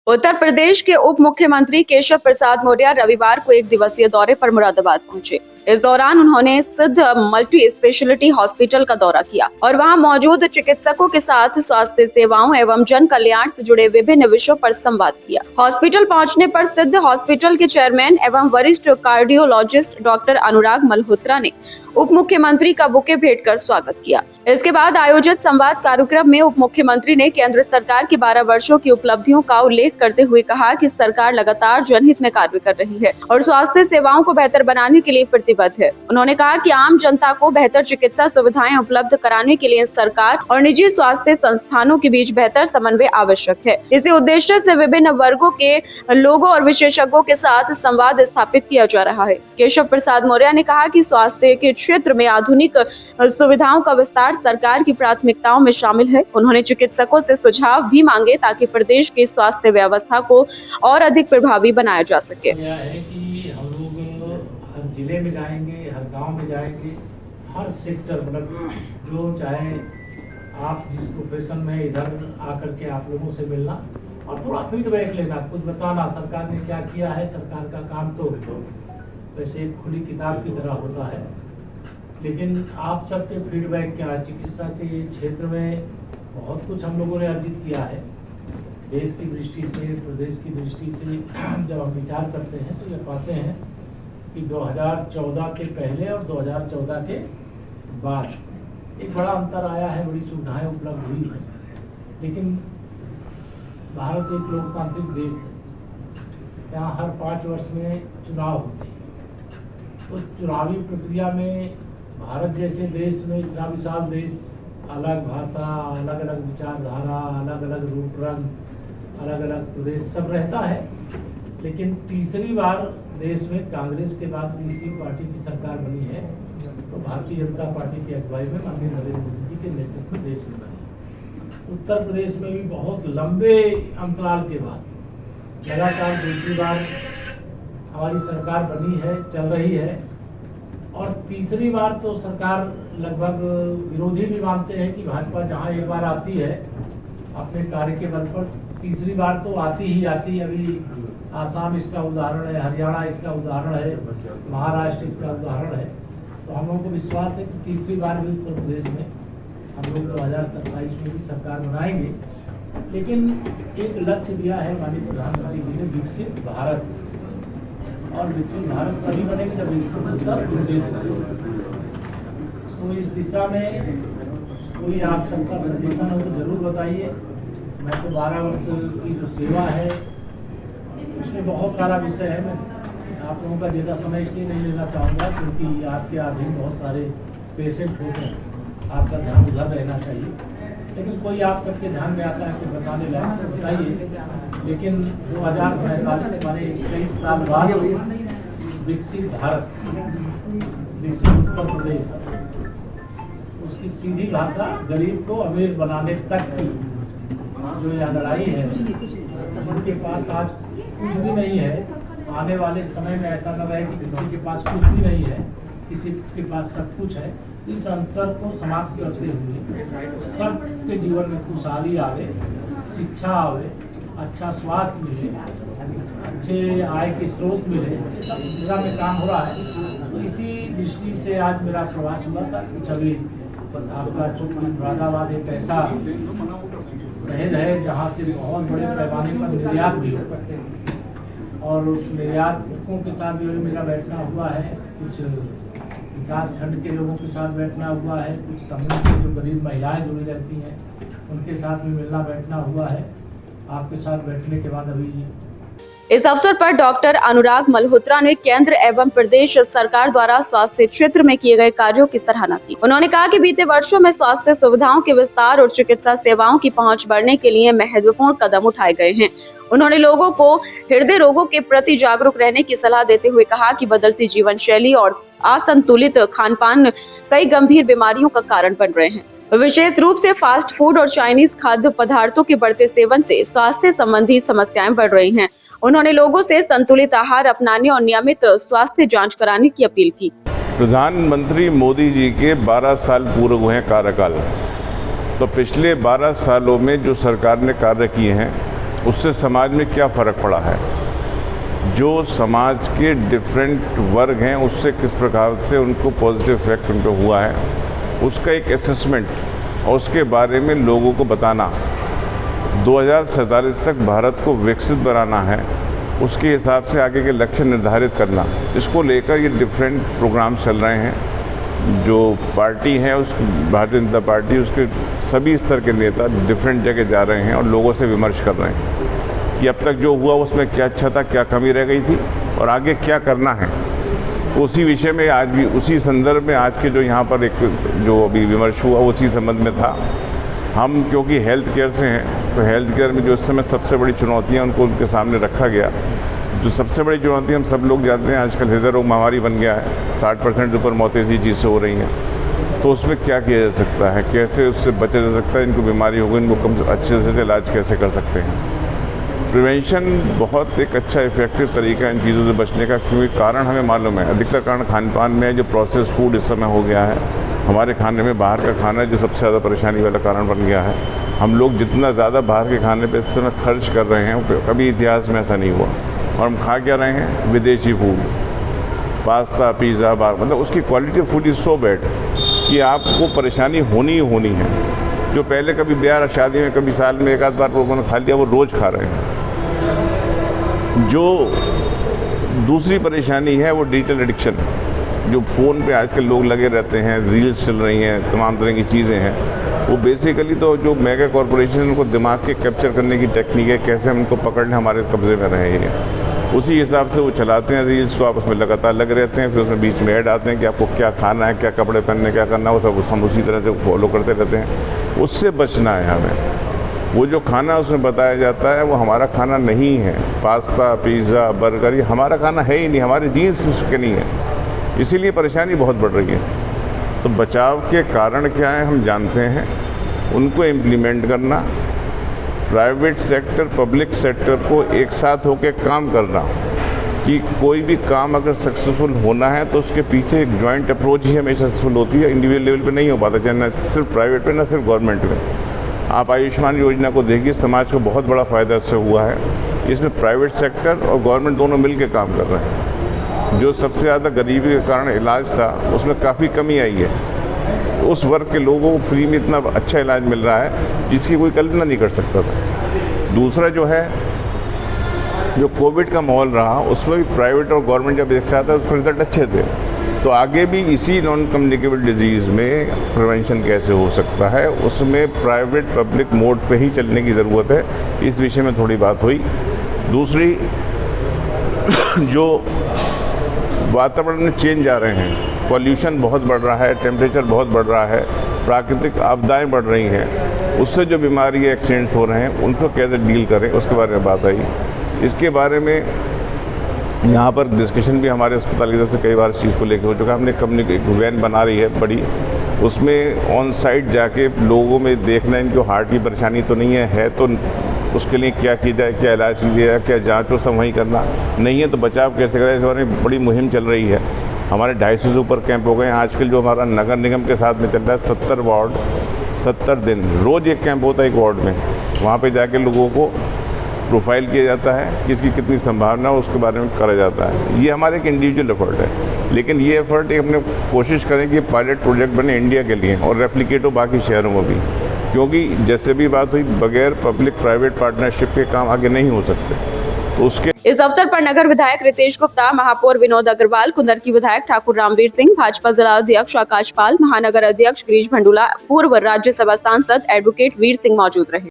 उत्तर प्रदेश के उप मुख्यमंत्री केशव प्रसाद मौर्य रविवार को एक दिवसीय दौरे पर मुरादाबाद पहुंचे। इस दौरान उन्होंने सिद्ध मल्टी स्पेशलिटी हॉस्पिटल का दौरा किया और वहां मौजूद चिकित्सकों के साथ स्वास्थ्य सेवाओं एवं जन कल्याण से जुड़े विभिन्न विषयों पर संवाद किया। हॉस्पिटल पहुंचने पर सिद्ध हॉस्पिटल के चेयरमैन एवं वरिष्ठ कार्डियोलॉजिस्ट डॉक्टर अनुराग मल्होत्रा ने उप मुख्यमंत्री का बुके भेंट कर स्वागत किया। इसके बाद आयोजित संवाद कार्यक्रम में उप मुख्यमंत्री ने केंद्र सरकार की 12 वर्षों की उपलब्धियों का उल्लेख करते हुए कहा कि सरकार लगातार जनहित में कार्य कर रही है और स्वास्थ्य सेवाओं को बेहतर बनाने के लिए प्रतिबद्ध है। उन्होंने कहा कि आम जनता को बेहतर चिकित्सा सुविधाएं उपलब्ध कराने के लिए सरकार और निजी स्वास्थ्य संस्थानों के बीच बेहतर समन्वय आवश्यक है। इसी उद्देश्य से विभिन्न वर्गों के लोगों और विशेषज्ञों के साथ संवाद स्थापित किया जा रहा है। केशव प्रसाद मौर्य ने कहा कि स्वास्थ्य के क्षेत्र में आधुनिक सुविधाओं का विस्तार सरकार की प्राथमिकताओं में शामिल है। उन्होंने चिकित्सकों से सुझाव भी मांगे ताकि प्रदेश की स्वास्थ्य व्यवस्था को और अधिक प्रभावी बनाया जा सके। यह है कि हम लोग हर जिले में जाएंगे, हर गांव में जाएंगे, हर सेक्टर मतलब जो चाहे आप जिस प्रोफेशन में इधर आकर के आप लोगों से मिलना और थोड़ा फीडबैक लेना, कुछ बताना सरकार ने क्या किया है। सरकार का काम तो वैसे एक खुली किताब की तरह होता है, लेकिन आप सबके फीडबैक क्या है। चिकित्सा के क्षेत्र में बहुत कुछ हम लोगों ने अर्जित किया है। देश की दृष्टि से, प्रदेश की दृष्टि से जब हम विचार करते हैं तो ये पाते हैं कि 2014 के पहले और 2014 के बाद एक बड़ा अंतर आया है, बड़ी सुविधाएं उपलब्ध हुई है। लेकिन भारत एक लोकतांत्रिक देश है, यहाँ हर 5 वर्ष में चुनाव होते हैं। तो चुनावी प्रक्रिया में भारत जैसे देश में, इतना विशाल देश, अलग भाषा, अलग अलग विचारधारा, अलग अलग रूप रंग, अलग अलग प्रदेश सब रहता है। लेकिन तीसरी बार देश में कांग्रेस के बाद तीसरी पार्टी की सरकार बनी है, तो भारतीय जनता पार्टी की अगुवाई में माननीय नरेंद्र मोदी जी के नेतृत्व में देश में बनी। उत्तर प्रदेश में भी बहुत लंबे अंतराल के बाद लगातार दूसरी बार हमारी सरकार बनी है, चल रही है। और तीसरी बार तो सरकार लगभग विरोधी भी मानते हैं कि भाजपा जहां एक बार आती है अपने कार्य के बल पर, तीसरी बार तो आती ही आती है। अभी आसाम इसका उदाहरण है, हरियाणा इसका उदाहरण है, महाराष्ट्र इसका उदाहरण है। तो हम लोगों को विश्वास है कि तीसरी बार भी उत्तर प्रदेश में हम लोग 2027 में भी सरकार बनाएंगे। लेकिन एक लक्ष्य दिया है माननीय प्रधानमंत्री जी ने, विकसित भारत, और विकसित भारत तभी बनेगी जब विकसित उत्तर प्रदेश बनेगा। तो इस दिशा में कोई आप सबका सजेशन हो तो जरूर बताइए। मैं तो 12 वर्ष की जो सेवा है उसमें बहुत सारा विषय है। मैं आप लोगों का ज़्यादा समय इसलिए नहीं लेना चाहूँगा क्योंकि आपके अधीन बहुत सारे पेशेंट होते हैं, आपका ध्यान उधर रहना चाहिए। लेकिन कोई आप सबके ध्यान में आता है कि बताने लायक तो बताइए। लेकिन 2047 माने 23 साल बाद विकसित भारत, विकसित उत्तर प्रदेश, उसकी सीधी भाषा गरीब को अमीर बनाने तक की जो यह लड़ाई है, जिनके पास आज कुछ भी नहीं है, आने वाले समय में ऐसा न रहे कि किसी के पास कुछ भी नहीं है, किसी के पास सब कुछ है। इस अंतर को समाप्त करते हुए सबके जीवन में खुशहाली आवे, शिक्षा आवे, अच्छा स्वास्थ्य मिले, अच्छे आय के स्रोत मिले, सब दिशा में काम हो रहा है। तो इसी दृष्टि से आज मेरा प्रवास हुआ था। कुछ अभी आपका चुनाव मुरादाबाद एक ऐसा शहर है जहाँ से बहुत बड़े पैमाने पर निर्यात भी होता है और उस निर्यातकों के साथ भी मेरा बैठना हुआ है। कुछ विकास खंड के लोगों के साथ बैठना हुआ है, कुछ समूह के जो गरीब महिलाएं जुड़ी रहती हैं उनके साथ भी मिलना बैठना हुआ है। आपके साथ बैठने के बाद अभी इस अवसर पर डॉक्टर अनुराग मल्होत्रा ने केंद्र एवं प्रदेश सरकार द्वारा स्वास्थ्य क्षेत्र में किए गए कार्यों की सराहना की। उन्होंने कहा कि बीते वर्षों में स्वास्थ्य सुविधाओं के विस्तार और चिकित्सा सेवाओं की पहुंच बढ़ने के लिए महत्वपूर्ण कदम उठाए गए हैं। उन्होंने लोगों को हृदय रोगों के प्रति जागरूक रहने की सलाह देते हुए कहा कि बदलती जीवन शैली और असंतुलित खान-पान कई गंभीर बीमारियों का कारण बन रहे हैं। विशेष रूप से फास्ट फूड और चाइनीज खाद्य पदार्थों के बढ़ते सेवन से स्वास्थ्य संबंधी समस्याएं बढ़ रही हैं। उन्होंने लोगों से संतुलित आहार अपनाने और नियमित स्वास्थ्य जांच कराने की अपील की। प्रधानमंत्री मोदी जी के 12 साल पूरे हुए हैं कार्यकाल, तो पिछले 12 सालों में जो सरकार ने कार्य किए हैं उससे समाज में क्या फ़र्क पड़ा है, जो समाज के डिफरेंट वर्ग हैं उससे किस प्रकार से उनको पॉजिटिव इफेक्ट उनको हुआ है, उसका एक असेसमेंट और उसके बारे में लोगों को बताना। 2047 तक भारत को विकसित बनाना है, उसके हिसाब से आगे के लक्ष्य निर्धारित करना, इसको लेकर ये डिफरेंट प्रोग्राम चल रहे हैं। जो पार्टी है उस भारतीय जनता पार्टी, उसके सभी स्तर के नेता डिफरेंट जगह जा रहे हैं और लोगों से विमर्श कर रहे हैं कि अब तक जो हुआ उसमें क्या अच्छा था, क्या कमी रह गई थी और आगे क्या करना है। तो उसी विषय में आज भी उसी संदर्भ में आज के जो यहाँ पर एक जो अभी विमर्श हुआ उसी संबंध में था। हम क्योंकि हेल्थ केयर से हैं तो हेल्थ केयर में जो इस समय सबसे बड़ी चुनौतियाँ उनको उनके सामने रखा गया। जो सबसे बड़ी चुनौती हम सब लोग जानते हैं, आजकल हृदय रोग महामारी बन गया है, 60% से ऊपर मौतें इसी चीज़ से हो रही हैं। तो उसमें क्या किया जा सकता है, कैसे उससे बचा जा सकता है, इनको बीमारी हो गई इनको कम अच्छे से इलाज कैसे कर सकते हैं। प्रिवेंशन बहुत एक अच्छा इफेक्टिव तरीका है इन चीज़ों से बचने का, क्योंकि कारण हमें मालूम है। अधिकतर कारण खान पान में जो प्रोसेस फूड इस समय हो गया है, हमारे खाने में बाहर का खाना जो सबसे ज़्यादा परेशानी वाला कारण बन गया है। हम लोग जितना ज़्यादा बाहर के खाने पे इस समय खर्च कर रहे हैं, कभी इतिहास में ऐसा नहीं हुआ। और हम खा क्या रहे हैं, विदेशी फूड, पास्ता, पिज़्ज़ा, मतलब उसकी quality of food is so bad कि आपको परेशानी होनी ही होनी है। जो पहले कभी ब्याह शादी में कभी साल में एक आध बार लोगों ने खा लिया, वो रोज़ खा रहे हैं। जो दूसरी परेशानी है वो डिजिटल एडिक्शन, जो फ़ोन पे आजकल लोग लगे रहते हैं, रील्स चल रही हैं, तमाम तरह की चीज़ें हैं। वो बेसिकली तो जो मेगा कॉरपोरेशन उनको दिमाग के कैप्चर करने की टेक्निक है, कैसे हम उनको पकड़ने हमारे कब्ज़े में रहे हैं, उसी हिसाब से वो चलाते हैं रील्स। तो आप उसमें लगातार लगे रहते हैं, फिर उसमें बीच में ऐड आते हैं कि आपको क्या खाना है, क्या कपड़े पहनने, क्या करना है, वो सब हम उसी तरह से फॉलो करते रहते हैं। उससे बचना है हमें। वो जो खाना उसमें बताया जाता है वो हमारा खाना नहीं है। पास्ता, पिज़्ज़ा, बर्गर, ये हमारा खाना है ही नहीं, हमारे जीन्स उसके नहीं है, इसीलिए परेशानी बहुत बढ़ रही है। तो बचाव के कारण क्या है हम जानते हैं, उनको इम्प्लीमेंट करना, प्राइवेट सेक्टर पब्लिक सेक्टर को एक साथ होकर काम करना कि कोई भी काम अगर सक्सेसफुल होना है तो उसके पीछे एक जॉइंट अप्रोच ही हमेशा सक्सेसफुल होती है। इंडिविजुअल लेवल पे नहीं हो पाता, चाहे ना सिर्फ प्राइवेट पे ना सिर्फ गवर्नमेंट में। आप आयुष्मान योजना को देखिए, समाज को बहुत बड़ा फ़ायदा इससे हुआ है। इसमें प्राइवेट सेक्टर और गवर्नमेंट दोनों मिल के काम कर रहे हैं। जो सबसे ज़्यादा गरीबी के कारण इलाज था उसमें काफ़ी कमी आई है। उस वर्ग के लोगों को फ्री में इतना अच्छा इलाज मिल रहा है जिसकी कोई कल्पना नहीं कर सकता था। दूसरा जो है, जो कोविड का माहौल रहा उसमें भी प्राइवेट और गवर्नमेंट जब एक साथ है उसके रिजल्ट अच्छे थे। तो आगे भी इसी नॉन कम्युनिकेबल डिजीज़ में प्रिवेंशन कैसे हो सकता है, उसमें प्राइवेट पब्लिक मोड पे ही चलने की ज़रूरत है। इस विषय में थोड़ी बात हुई। दूसरी, जो वातावरण में चेंज आ रहे हैं, पॉल्यूशन बहुत बढ़ रहा है, टेम्परेचर बहुत बढ़ रहा है, प्राकृतिक आपदाएं बढ़ रही हैं, उससे जो बीमारी एक्सीडेंट्स हो रहे हैं उनको कैसे डील करें, उसके बारे में बात आई। इसके बारे में यहाँ पर डिस्कशन भी हमारे अस्पताल की तरफ से कई बार इस चीज़ को लेकर हो चुका है। हमने कम्युनिकेशन वैन बना रही है बड़ी, उसमें ऑन साइट जाके लोगों में देखना इनको हार्ट की परेशानी तो नहीं है तो उसके लिए क्या किया जाए, क्या इलाज किया जाए, क्या जाँच वो सब वहीं करना, नहीं है तो बचाव कैसे करें, इस बारे में बड़ी मुहिम चल रही है। हमारे 250 से ऊपर कैंप हो गए हैं। आजकल जो हमारा नगर निगम के साथ में चल रहा है 70 वार्ड 70 दिन रोज़ एक कैंप होता है एक वार्ड में। वहाँ पे जाके लोगों को प्रोफाइल किया जाता है कि इसकी कितनी संभावना है, उसके बारे में करा जाता है। ये हमारे एक इंडिविजुअल एफर्ट है, लेकिन ये एफर्ट हमने कोशिश करें कि पायलट प्रोजेक्ट बने इंडिया के लिए और रेप्लिकेट हो बाकी शहरों में भी, क्योंकि जैसे भी बात हुई बगैर पब्लिक प्राइवेट पार्टनरशिप के काम आगे नहीं हो सकते। तो उसके इस अवसर पर नगर विधायक रितेश गुप्ता, महापौर विनोद अग्रवाल, कुंदर की विधायक ठाकुर रामवीर सिंह, भाजपा जिला अध्यक्ष आकाश पाल, महानगर अध्यक्ष गिरीश भंडूला, पूर्व राज्यसभा सांसद एडवोकेट वीर सिंह मौजूद रहे।